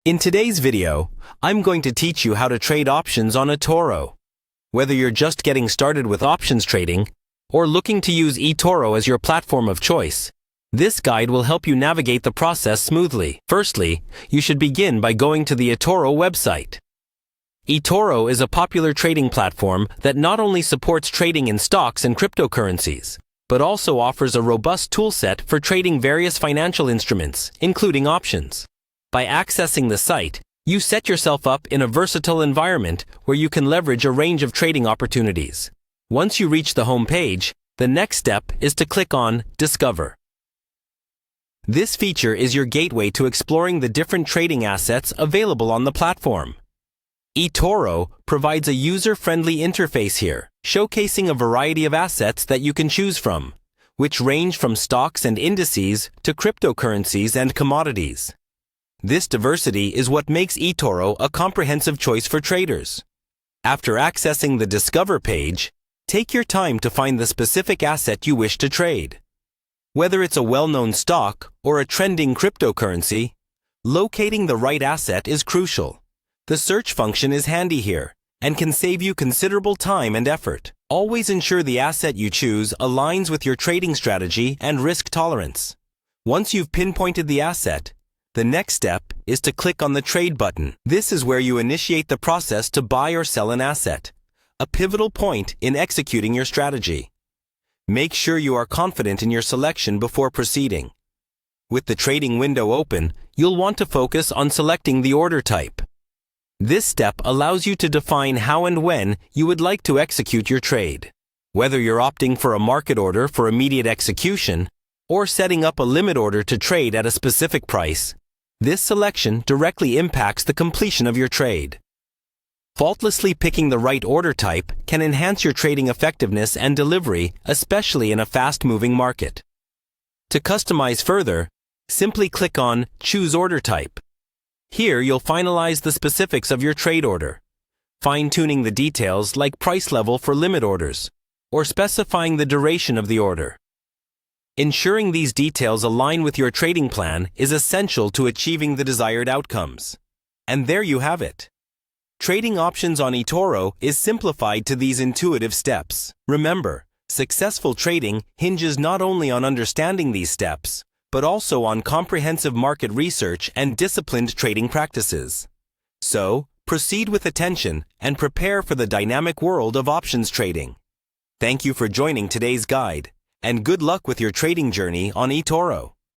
In today's video, I'm going to teach you how to trade options on Etoro. Whether you're just getting started with options trading or looking to use Etoro as your platform of choice, this guide will help you navigate the process smoothly. Firstly, you should begin by going to the Etoro website. Etoro is a popular trading platform that not only supports trading in stocks and cryptocurrencies, but also offers a robust toolset for trading various financial instruments, including options. By accessing the site, you set yourself up in a versatile environment where you can leverage a range of trading opportunities. Once you reach the home page, the next step is to click on Discover. This feature is your gateway to exploring the different trading assets available on the platform. Etoro provides a user-friendly interface here, showcasing a variety of assets that you can choose from, which range from stocks and indices to cryptocurrencies and commodities. This diversity is what makes Etoro a comprehensive choice for traders. After accessing the Discover page, take your time to find the specific asset you wish to trade. Whether it's a well-known stock or a trending cryptocurrency, locating the right asset is crucial. The search function is handy here and can save you considerable time and effort. Always ensure the asset you choose aligns with your trading strategy and risk tolerance. Once you've pinpointed the asset, the next step is to click on the Trade button. This is where you initiate the process to buy or sell an asset, a pivotal point in executing your strategy. Make sure you are confident in your selection before proceeding. With the trading window open, you'll want to focus on selecting the order type. This step allows you to define how and when you would like to execute your trade. Whether you're opting for a market order for immediate execution or setting up a limit order to trade at a specific price, this selection directly impacts the completion of your trade. Faultlessly picking the right order type can enhance your trading effectiveness and delivery, especially in a fast-moving market. To customize further, simply click on Choose Order Type. Here you'll finalize the specifics of your trade order, fine-tuning the details like price level for limit orders, or specifying the duration of the order. Ensuring these details align with your trading plan is essential to achieving the desired outcomes. And there you have it. Trading options on Etoro is simplified to these intuitive steps. Remember, successful trading hinges not only on understanding these steps, but also on comprehensive market research and disciplined trading practices. So, proceed with attention and prepare for the dynamic world of options trading. Thank you for joining today's guide, and good luck with your trading journey on Etoro.